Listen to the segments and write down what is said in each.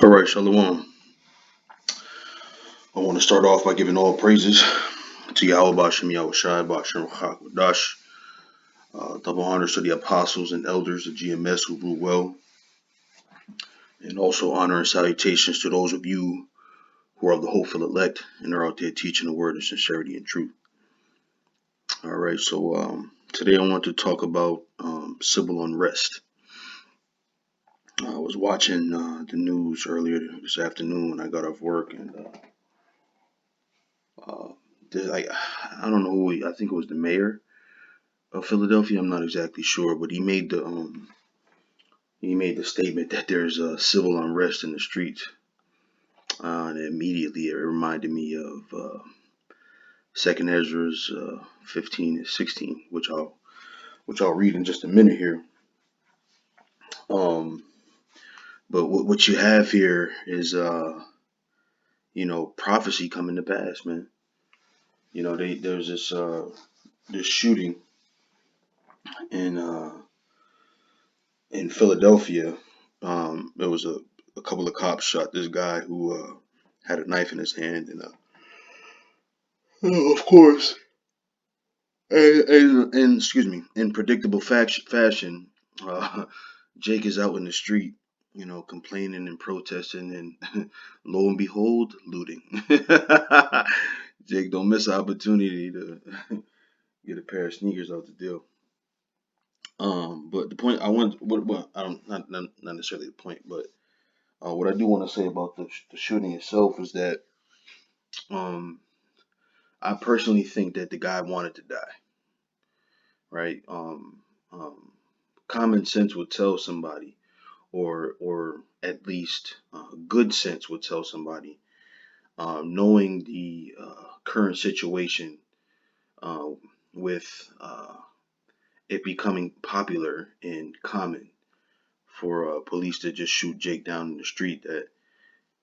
All right, Shalom. I want to start off by giving all praises to Yahweh Bashem, Yahweh Shai, Bashem, Dash. Double honors to the apostles and elders of GMS who rule well, and also honor and salutations to those of you who are of the hopeful elect and are out there teaching the word of sincerity and truth. All right, so today I want to talk about civil unrest. I was watching the news earlier this afternoon when I got off work, and uh, I don't know I think it was the mayor of Philadelphia. I'm not exactly sure, but he made the statement that there's a civil unrest in the streets, and immediately it reminded me of Second Ezra's 15 and 16, which I'll read in just a minute here. Um, but what you have here is prophecy coming to pass, man. There's this shooting in in Philadelphia. There was a couple of cops shot this guy who had a knife in his hand, and of course, and excuse me, in predictable fashion, uh, Jake is out in the street, complaining and protesting, and lo and behold, looting. Jake don't miss an opportunity to get a pair of sneakers out the deal. But the point I want, what I don't, not necessarily the point, but what I do want to say about the shooting itself is that um, I personally think that the guy wanted to die, right? Common sense would tell somebody, or at least good sense would tell somebody, knowing the current situation uh, with it becoming popular and common for police to just shoot Jake down in the street, that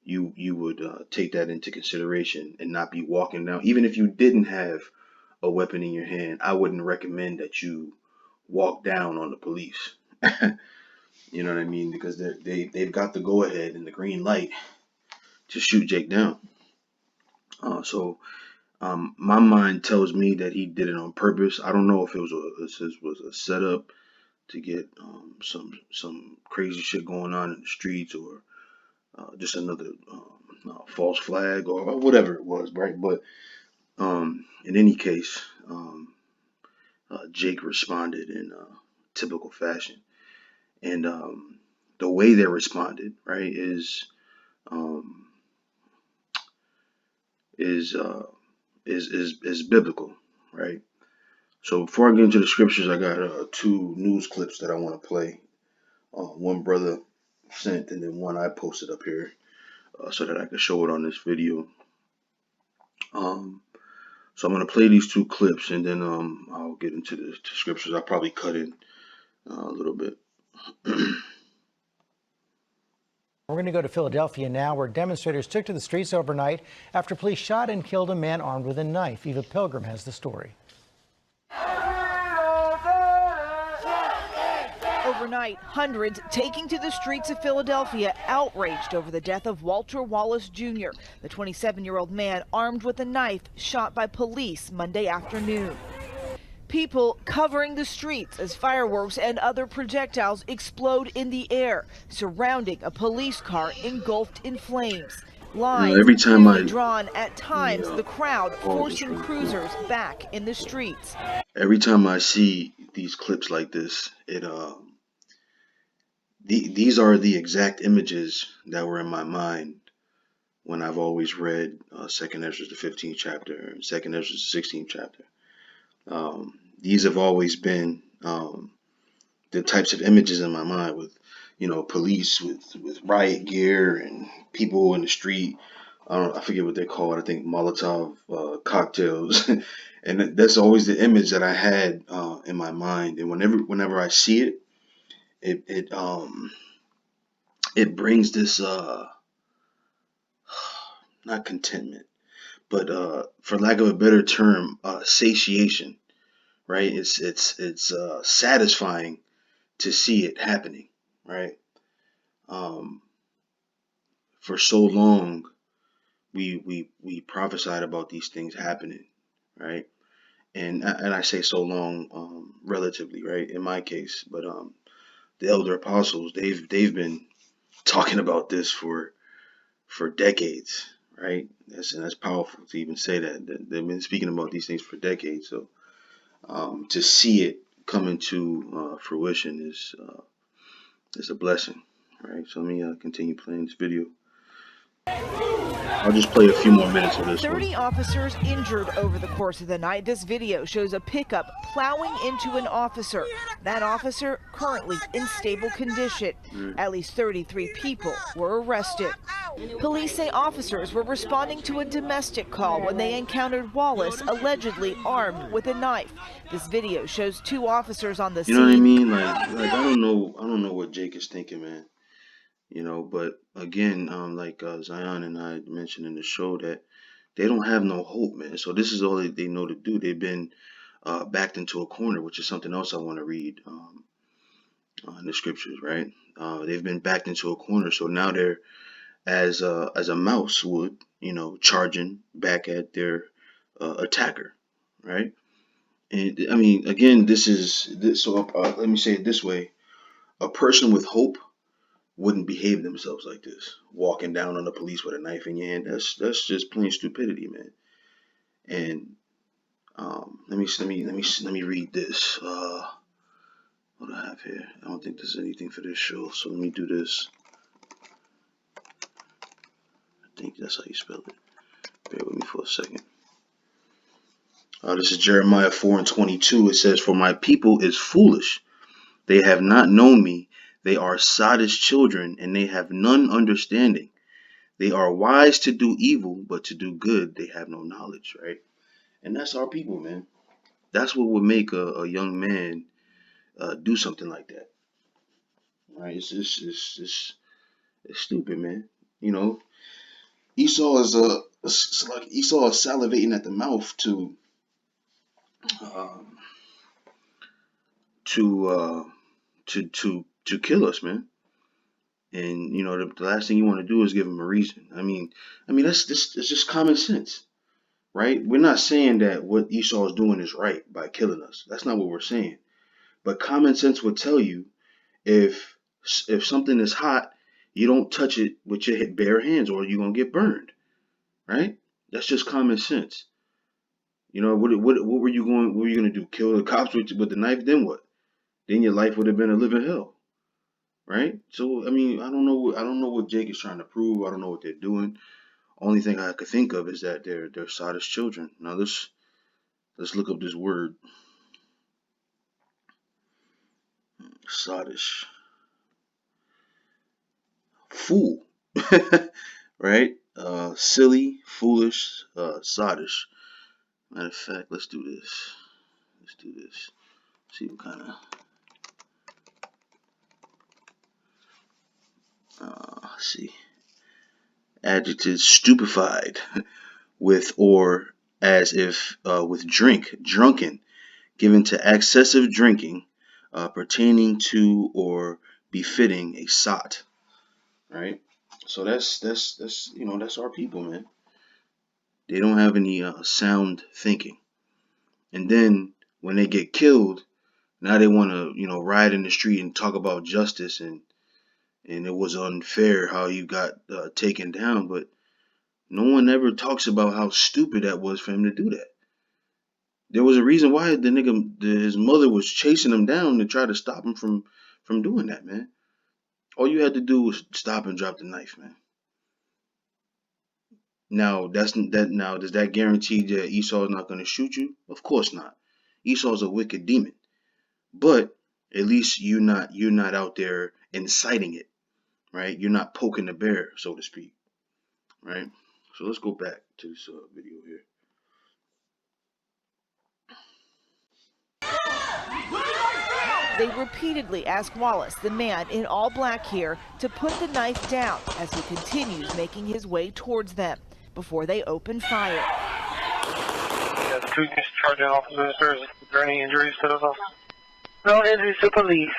you would take that into consideration and not be walking down. Even if you didn't have a weapon in your hand, I wouldn't recommend that you walk down on the police. You know what I mean? Because they've got the go ahead and the green light to shoot Jake down. So my mind tells me that he did it on purpose. I don't know if it was a setup to get some crazy shit going on in the streets, or just another false flag, or whatever it was, right? But in any case, Jake responded in typical fashion, and the way they responded, right, um, is uh, is biblical, right? So before I get into the scriptures, I got two news clips that I want to play. One brother sent, and then one I posted up here so that I could show it on this video. Um, so I'm going to play these two clips, and then I'll get into the scriptures. I'll probably cut in a little bit. We're going to go to Philadelphia now, where demonstrators took to the streets overnight after police shot and killed a man armed with a knife. Eva Pilgrim has the story. Overnight, hundreds taking to the streets of Philadelphia, outraged over the death of Walter Wallace Jr., the 27-year-old man armed with a knife shot by police Monday afternoon. People covering the streets as fireworks and other projectiles explode in the air, surrounding a police car engulfed in flames. Lines Every time clearly drawn, at times the crowd forcing cruisers back in the streets. Every time I see these clips like this, these are the exact images that were in my mind when I've always read Second Ezra the 15th chapter and Second Ezra the 16th chapter. These have always been the types of images in my mind, with police with riot gear and people in the street. I forget what they call it. I think Molotov cocktails, and that's always the image that I had in my mind. And whenever I see it, it it brings this not contentment, but for lack of a better term, satiation. Right? It's satisfying to see it happening. Right? Um, for so long we prophesied about these things happening, right? And I say so long, relatively, right? In my case, but the elder apostles, they've been talking about this for decades, right? That's powerful to even say that they've been speaking about these things for decades. So to see it come into fruition is a blessing, right? So let me continue playing this video. I'll just play a few more minutes of this one. 30 officers injured over the course of the night. This video shows a pickup plowing into an officer. That officer currently in stable condition. At least 33 people were arrested. Police say officers were responding to a domestic call when they encountered Wallace allegedly armed with a knife. This video shows 2 officers on the scene. You know what I mean? Like I don't know what Jake is thinking, man. But again, like Zion and I mentioned in the show, that they don't have no hope, man. So this is all they know to do. They've been backed into a corner, which is something else I want to read in the scriptures, right? They've been backed into a corner, so now they're as a mouse would, charging back at their attacker, right? And I mean, again, this is this. So let me say it this way: a person with hope wouldn't behave themselves like this, walking down on the police with a knife in your hand. That's just plain stupidity, man. And let me read this. What do I have here? I don't think there's anything for this show, so let me do this. I think that's how you spell it. Bear with me for a second. This is Jeremiah 4:22. It says, "For my people is foolish; they have not known me. They are sottish children, and they have none understanding. They are wise to do evil, but to do good they have no knowledge," right? And that's our people, man. That's what would make a young man do something like that, right? It's stupid, man. You know, Esau is it's like Esau is salivating at the mouth um, to to kill us, man. And the last thing you want to do is give him a reason. I mean that's just common sense, right? We're not saying that what Esau is doing is right by killing us. That's not what we're saying. But common sense would tell you, if something is hot, you don't touch it with your bare hands, or you're gonna get burned, right? That's just common sense. What were you going? What were you gonna do? Kill the cops with the knife? Then what? Then your life would have been a living hell, right? So I mean, I don't know what Jake is trying to prove. I don't know what they're doing. Only thing I could think of is that they're sottish children. Now let's look up this word, sottish, fool, right? Silly, foolish, sottish. Matter of fact, let's do this. Let's do this. See what kind of see. Adjectives: stupefied, with or as if with drink, drunken, given to excessive drinking, pertaining to or befitting a sot, right? So that's our people, man. They don't have any sound thinking, and then when they get killed, now they want to ride in the street and talk about justice, and it was unfair how you got taken down, but no one ever talks about how stupid that was for him to do that. There was a reason why the nigga, his mother was chasing him down to try to stop him from doing that, man. All you had to do was stop and drop the knife, man. Now that's that. Now does that guarantee that Esau is not going to shoot you? Of course not. Esau's a wicked demon, but at least you're not out there inciting it, right? You're not poking the bear, so to speak, right? So let's go back to this video here. They repeatedly ask Wallace, the man in all black here, to put the knife down as he continues making his way towards them before they open fire. Yeah, 2 discharging officers. Is there any injuries to those officers? No injuries to police.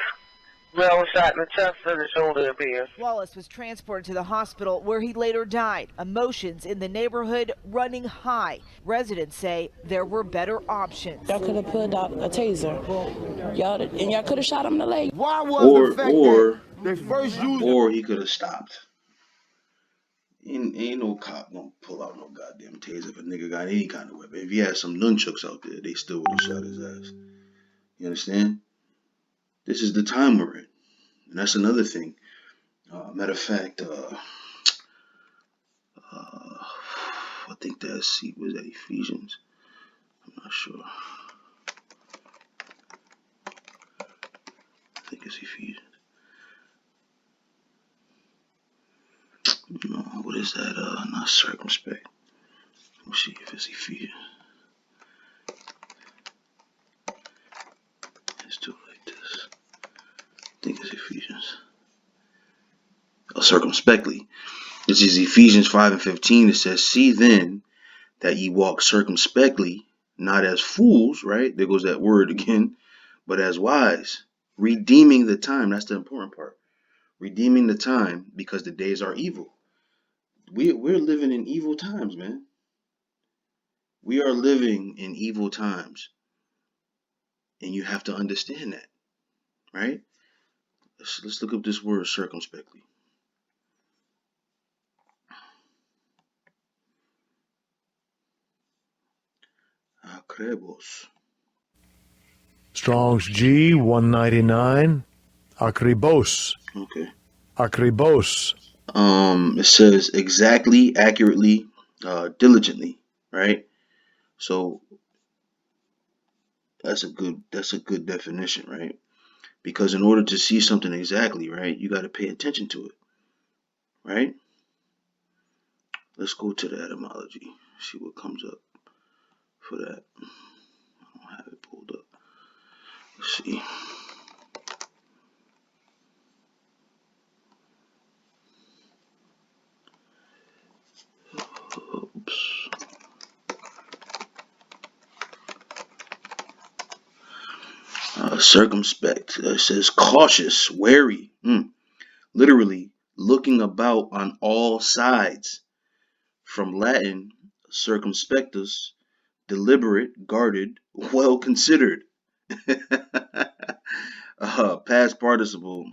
Well, I was shot in the chest and the shoulder appears. Wallace was transported to the hospital where he later died. Emotions in the neighborhood running high. Residents say there were better options. Y'all could have pulled out a taser. Y'all could have shot him in the leg. Why was the Or fact that or they first used or he could have stopped. Ain't no cop gonna pull out no goddamn taser if a nigga got any kind of weapon. If he had some nunchucks out there, they still would have shot his ass. You understand? This is the time we're in, and that's another thing. Matter of fact, I think that's was that Ephesians. I'm not sure. I think it's Ephesians. No, what is that? Not circumspect. Let's see if it's Ephesians. Let's do it like this. I think it's Ephesians. Circumspectly. This is Ephesians 5:15. It says, "See then that ye walk circumspectly, not as fools," right? There goes that word again, "but as wise, redeeming the time." That's the important part. Redeeming the time, because the days are evil. We're living in evil times, man. We are living in evil times, and you have to understand that, right? Let's look up this word circumspectly. Akrebos. Strong's G 199. Akribos. Okay. Akribos. It says exactly, accurately, diligently, right? So that's a good definition, right? Because in order to see something exactly, right, you got to pay attention to it, right? Let's go to the etymology, see what comes up for that. I don't have it pulled up. Let's see. Oops. Circumspect. It says cautious, wary. Literally looking about on all sides. From Latin, circumspectus, deliberate, guarded, well considered. Past participle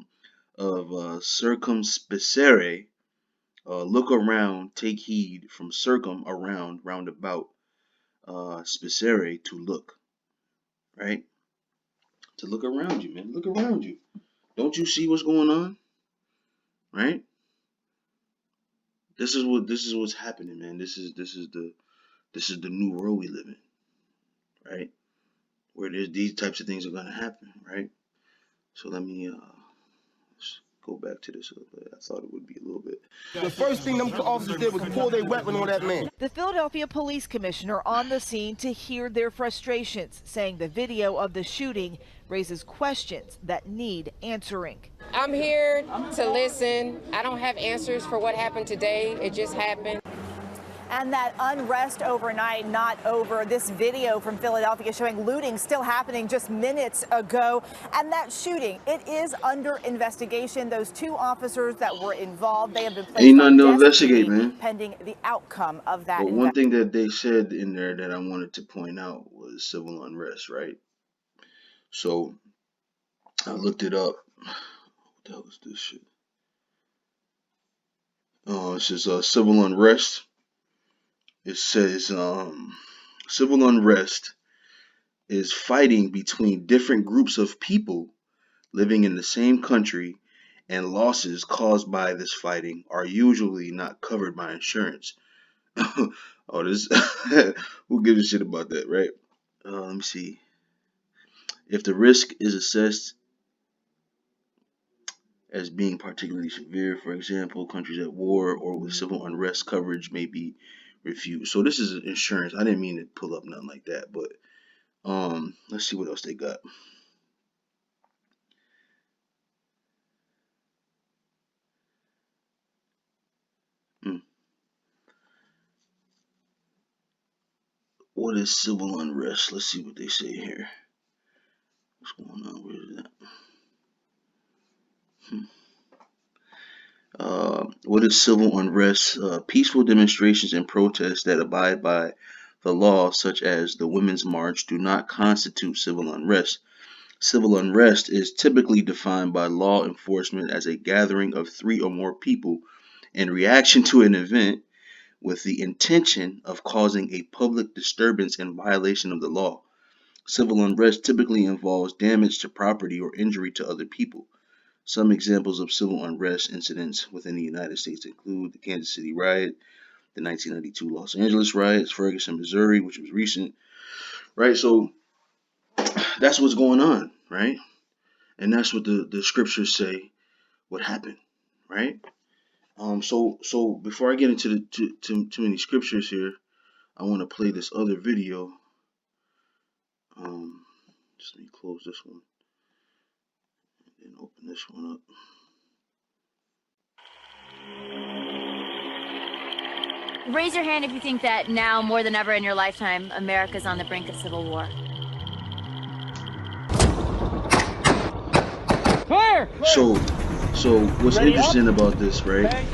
of circumspicere, look around, take heed. From circum, around, roundabout, spicere, to look, right? To look around you, man. Look around you. Don't you see what's going on, right? This is what's happening, man. This is the new world we live in, right? Where these types of things are gonna happen, right? So let me let's go back to this a little bit. I thought it would be a little bit. the first thing them officers did was pull their weapon on that man. The Philadelphia police commissioner on the scene to hear their frustrations, saying the video of the shooting raises questions that need answering. I'm here to listen. I don't have answers for what happened today. It just happened. And that unrest overnight not over. This video from Philadelphia showing looting still happening just minutes ago. And that shooting, it is under investigation. Those two officers that were involved, they have been placed Ain't on nothing to desk investigate, duty man. pending the outcome of that But one investigation. thing that they said in there that I wanted to point out was civil unrest, right? So I looked it up. What the hell is this shit? Oh, it says civil unrest. It says civil unrest is fighting between different groups of people living in the same country, and losses caused by this fighting are usually not covered by insurance. Oh, this who gives a shit about that, right? Let me see. If the risk is assessed as being particularly severe, for example, countries at war or with civil unrest, coverage may be refused. So this is insurance. I didn't mean to pull up nothing like that, but let's see what else they got. Hmm. What is civil unrest? Let's see what they say here. What's going on? Where is that? What is civil unrest? Peaceful demonstrations and protests that abide by the law, such as the Women's March, do not constitute civil unrest. Civil unrest is typically defined by law enforcement as a gathering of three or more people in reaction to an event with the intention of causing a public disturbance in violation of the law. Civil unrest typically involves damage to property or injury to other people. Some examples of civil unrest incidents within the United States include the Kansas City riot, the 1992 Los Angeles riots, Ferguson, Missouri, which was recent, right? So that's what's going on, right? And that's what the scriptures say would happen, right? So before I get into the too many scriptures here, I want to play this other video. Just let me close this one and open this one up. Raise your hand if you think that now, more than ever in your lifetime, America's on the brink of civil war. Clear! So what's Ready interesting up? about this, right? Okay.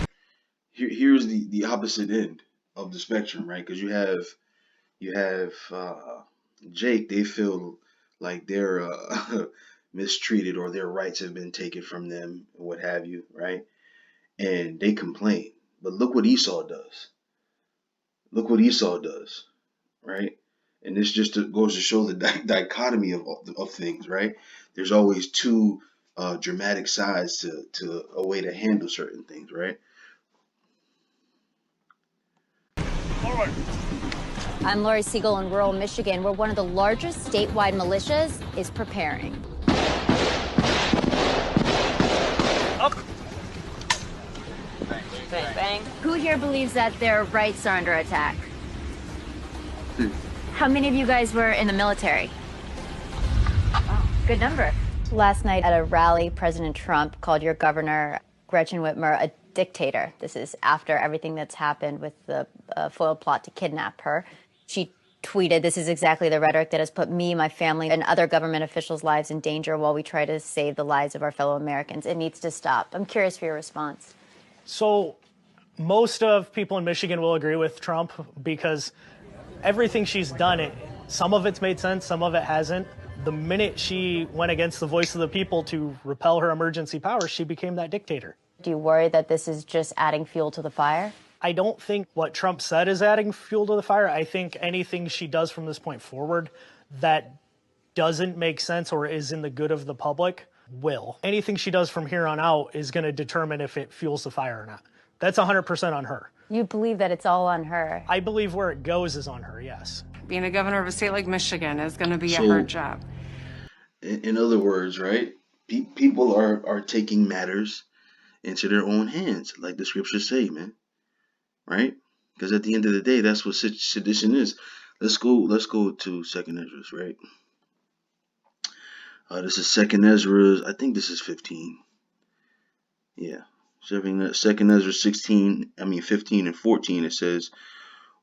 Here's the opposite end of the spectrum, right? Because you have Jake. They feel like they're mistreated or their rights have been taken from them, or what have you, right? And they complain. But look what Esau does. Look what Esau does, right? And this just goes to show the dichotomy of things, right? There's always two dramatic sides to a way to handle certain things, right? I'm Lori Siegel in rural Michigan, where one of the largest statewide militias is preparing. Up. Bang, bang. Who here believes that their rights are under attack? How many of you guys were in the military? Oh, good number. Last night at a rally, President Trump called your governor, Gretchen Whitmer, a dictator. This is after everything that's happened with the foiled plot to kidnap her. She tweeted, "This is exactly the rhetoric that has put me, my family, and other government officials' lives in danger while we try to save the lives of our fellow Americans. It needs to stop." I'm curious for your response. So most of people in Michigan will agree with Trump because everything she's done, some of it's made sense, some of it hasn't. The minute she went against the voice of the people to repel her emergency powers, she became that dictator. Do you worry that this is just adding fuel to the fire? I don't think what Trump said is adding fuel to the fire. I think anything she does from this point forward that doesn't make sense or is in the good of the public will. Anything she does from here on out is going to determine if it fuels the fire or not. That's 100% on her. You believe that it's all on her? I believe where it goes is on her, yes. Being a governor of a state like Michigan is going to be a So, hard job. in other words, right? People are taking matters into their own hands, like the scriptures say, man. Right? Because at the end of the day, that's what sedition is. Let's go to Second Ezra's, right? This is Second Ezra's. I think this is 15. Yeah, Second Ezra 16. 15 and 14. It says,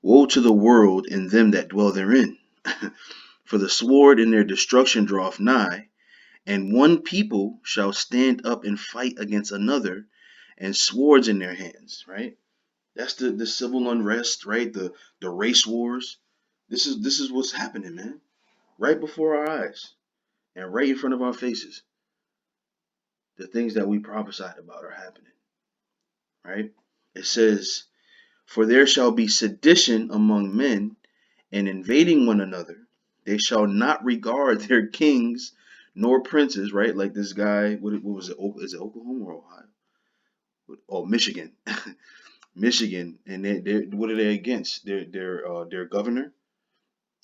"Woe to the world and them that dwell therein, for the sword in their destruction draweth nigh, and one people shall stand up and fight against another, and swords in their hands." Right? That's the civil unrest, right? The race wars. This is what's happening, man. Right before our eyes and right in front of our faces. The things that we prophesied about are happening, right? It says, "For there shall be sedition among men, and invading one another. They shall not regard their kings nor princes," right? Like this guy, what was it? Is it Oklahoma or Ohio? Oh, Michigan. Michigan, and they what are they against? Their governor,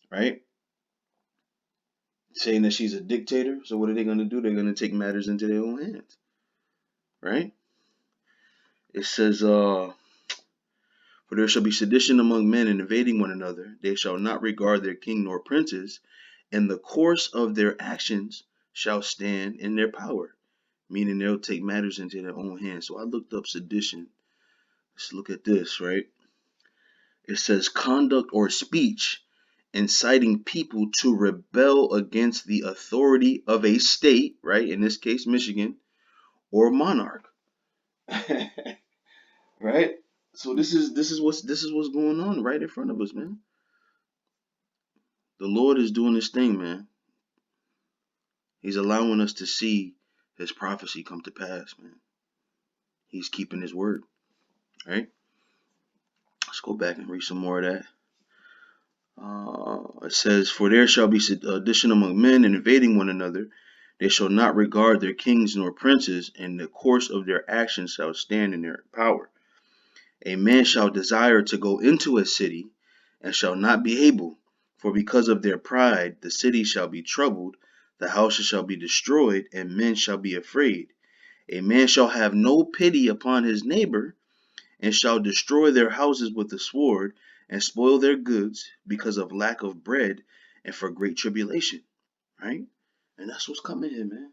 right? Saying that she's a dictator. So what are they going to do? They're going to take matters into their own hands, right? It says, "For there shall be sedition among men, and invading one another. They shall not regard their king nor princes, and the course of their actions shall stand in their power," meaning they'll take matters into their own hands. So I looked up sedition. Let's look at this, right? It says conduct or speech inciting people to rebel against the authority of a state, right? In this case, Michigan, or monarch. Right? So this is what's going on right in front of us, man. The Lord is doing this thing, man. He's allowing us to see his prophecy come to pass, man. He's keeping his word, right? Let's go back and read some more of that. It says, "For there shall be sedition among men, and invading one another. They shall not regard their kings nor princes, and the course of their actions shall stand in their power. A man shall desire to go into a city, and shall not be able. For because of their pride, the city shall be troubled, the houses shall be destroyed, and men shall be afraid. A man shall have no pity upon his neighbor, and shall destroy their houses with the sword, and spoil their goods, because of lack of bread, and for great tribulation." Right? And that's what's coming here, man.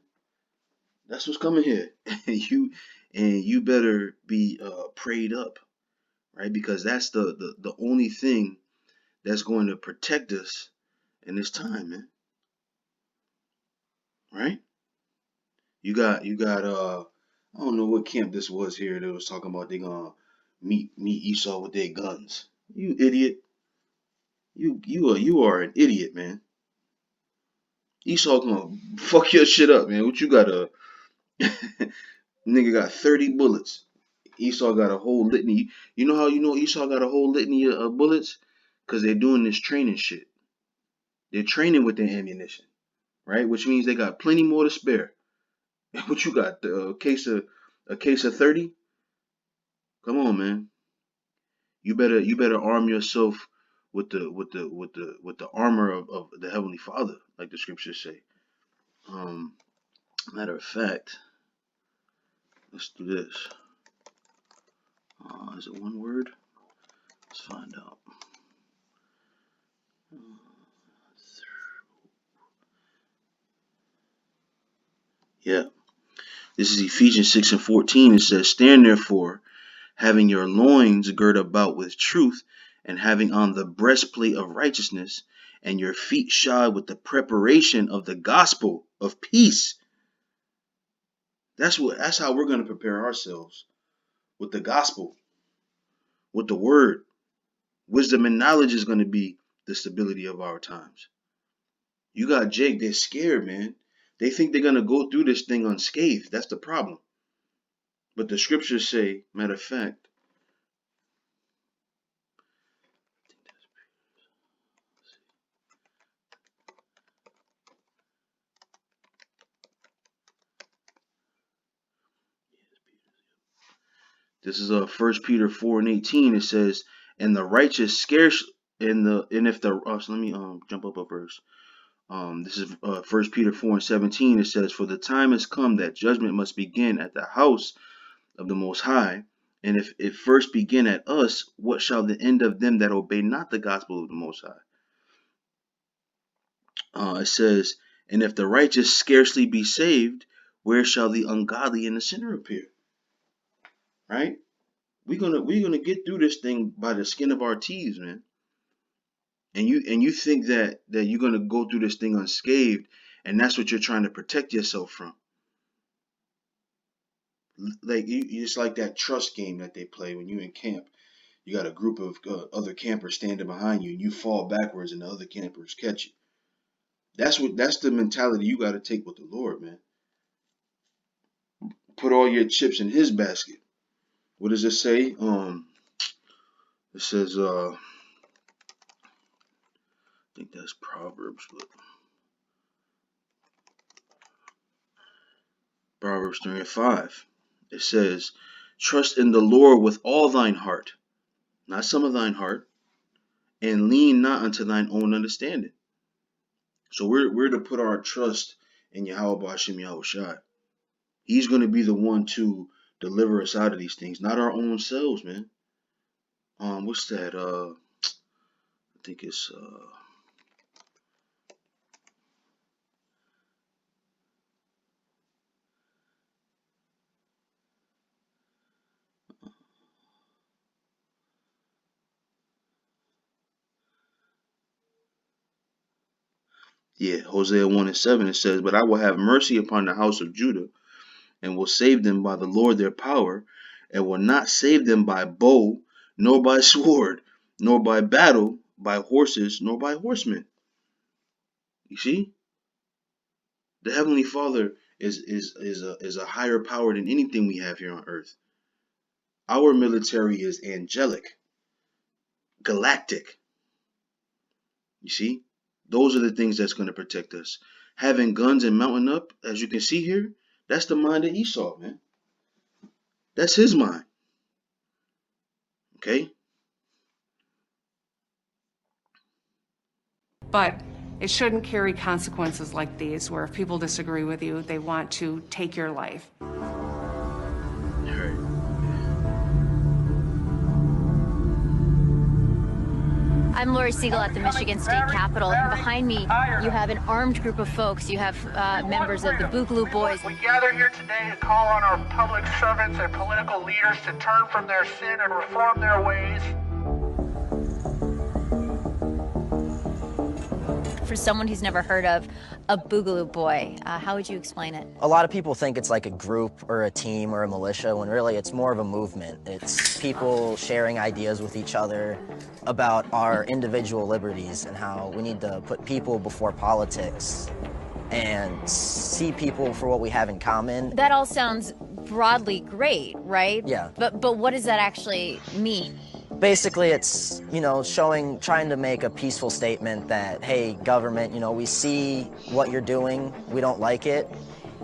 That's what's coming here. And you better be prayed up, right? Because that's the only thing that's going to protect us in this time, man. Right? You got I don't know what camp this was here that was talking about they gonna meet Esau with their guns. You idiot. You are an idiot, man. Esau gonna fuck your shit up, man. What you got a nigga got 30 bullets. Esau got a whole litany. You know how you know Esau got a whole litany of bullets? Because they're doing this training shit. They're training with their ammunition, right? Which means they got plenty more to spare. What you got? A case of 30? Come on, man. You better arm yourself with the armor of the Heavenly Father, like the scriptures say. Um, Matter of fact, let's do this. Is it one word? Let's find out. Yeah, this is Ephesians 6:14. It says, "Stand therefore, having your loins girt about with truth, and having on the breastplate of righteousness, and your feet shod with the preparation of the gospel of peace." That's how we're gonna prepare ourselves with the gospel, with the word. Wisdom and knowledge is gonna be the stability of our times. You got Jake, they're scared, man. They think they're gonna go through this thing unscathed. That's the problem. But the scriptures say, matter of fact, this is 1 Peter 4:18. It says, "And the righteous scarce and if the so let me jump up a verse. This is 1 Peter 4:17. It says, "For the time has come that judgment must begin at the house of the Most High. And if it first begin at us, what shall the end of them that obey not the gospel of the Most High?" It says, "And if the righteous scarcely be saved, where shall the ungodly and the sinner appear?" Right? We're gonna get through this thing by the skin of our teeth, man. And you think that you're gonna go through this thing unscathed, and that's what you're trying to protect yourself from. Like it's like that trust game that they play when you in camp. You got a group of other campers standing behind you, and you fall backwards, and the other campers catch you. That's the mentality you got to take with the Lord, man. Put all your chips in His basket. What does it say? It says, I think that's Proverbs, but Proverbs 3:5. It says, "Trust in the Lord with all thine heart, not some of thine heart, and lean not unto thine own understanding." So we're to put our trust in Yahweh Hashem Yahushai. He's going to be the one to deliver us out of these things, not our own selves, man. What's that? I think it's Hosea 1:7. It says, "But I will have mercy upon the house of Judah, and will save them by the Lord their power, and will not save them by bow, nor by sword, nor by battle, by horses, nor by horsemen. You see, the Heavenly Father is a higher power than anything we have here on earth. Our military is angelic, galactic. You see, those are the things that's going to protect us. Having guns and mounting up, as you can see here, that's the mind of Esau, man. That's his mind. Okay. But it shouldn't carry consequences like these, where if people disagree with you, they want to take your life. I'm Lori Siegel at the Michigan State Capitol. Behind me, you have an armed group of folks. You have members of the Boogaloo Boys. We gather here today to call on our public servants and political leaders to turn from their sin and reform their ways. For someone who's never heard of a Boogaloo Boy, how would you explain it? A lot of people think it's like a group or a team or a militia, when really it's more of a movement. It's people sharing ideas with each other about our individual liberties and how we need to put people before politics and see people for what we have in common. That all sounds broadly great, right? Yeah. But what does that actually mean? Basically, it's, trying to make a peaceful statement that, hey, government, we see what you're doing, we don't like it.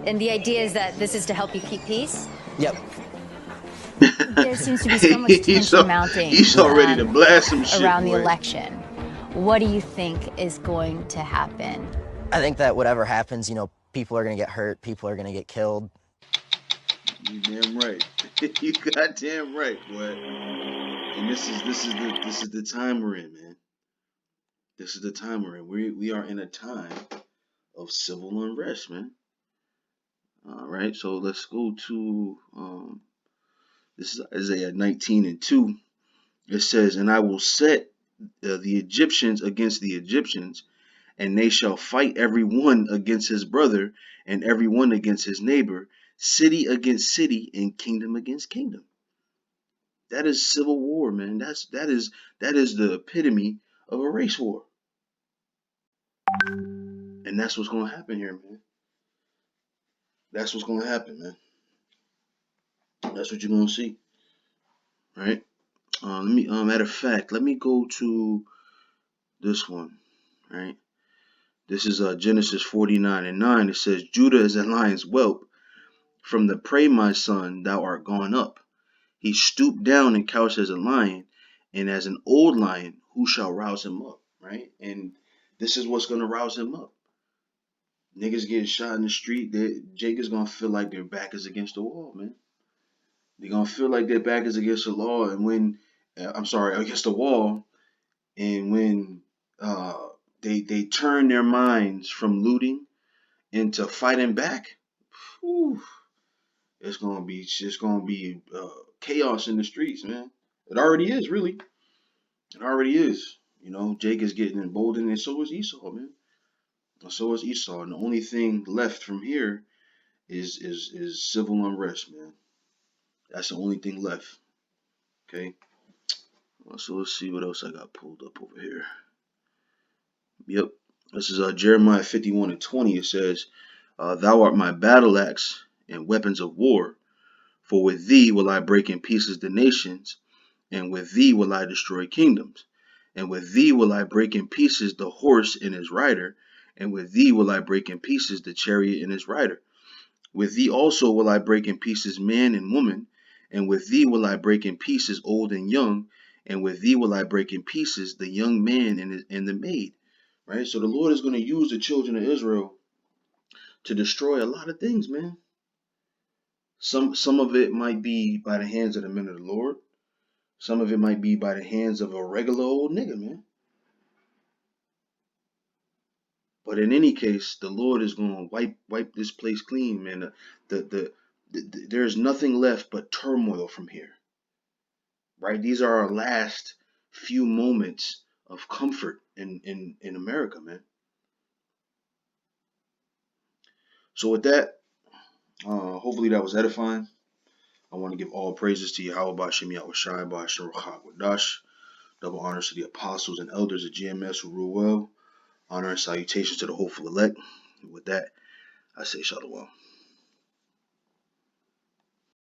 And the idea is that this is to help you keep peace? Yep. There seems to be so much tension mounting. He's all ready to blast some shit, around boy. the election. What do you think is going to happen? I think that whatever happens, people are going to get hurt, people are going to get killed. You damn right. You goddamn right, boy. And this is the time we're in, man. This is the time we're in. We are in a time of civil unrest, man. All right, so let's go to this is Isaiah 19:2. It says, "And I will set the Egyptians against the Egyptians, and they shall fight every one against his brother, and every one against his neighbor, city against city, and kingdom against kingdom." That is civil war, man. That is the epitome of a race war. And that's what's gonna happen here, man. That's what's gonna happen, man. That's what you're gonna see. Right? Matter of fact, let me go to this one. Right? This is Genesis 49:9. It says, "Judah is a lion's whelp. From the prey, my son, thou art gone up. He stooped down and couched as a lion, and as an old lion, who shall rouse him up?" Right? And this is what's gonna rouse him up. Niggas getting shot in the street, Jake is gonna feel like their back is against the wall, man. They're gonna feel like their back is against the law, and when against the wall, and when they turn their minds from looting into fighting back, whew, it's gonna be chaos in the streets, man. It already is, really. It already is. Jake is getting emboldened, and so is Esau, man. So is Esau, and the only thing left from here is civil unrest, man. That's the only thing left. Okay. So let's see what else I got pulled up over here. Yep. This is Jeremiah 51:20. It says, "Thou art my battle axe and weapons of war, for with thee will I break in pieces the nations, and with thee will I destroy kingdoms, and with thee will I break in pieces the horse and his rider, and with thee will I break in pieces the chariot and his rider. With thee also will I break in pieces man and woman, and with thee will I break in pieces old and young, and with thee will I break in pieces the young man and the maid." Right? So the Lord is going to use the children of Israel to destroy a lot of things, man. Some of it might be by the hands of the men of the Lord. Some of it might be by the hands of a regular old nigga, man. But in any case, the Lord is going to wipe this place clean, man. There's nothing left but turmoil from here. Right? These are our last few moments of comfort in America, man. So with that, Hopefully that was edifying. I want to give all praises to Yahweh Bashim Yahweh Shai Bashim Ruchak Wadash. Double honors to the apostles and elders of GMS who rule well. Honor and salutations to the hopeful elect. With that, I say Shalom.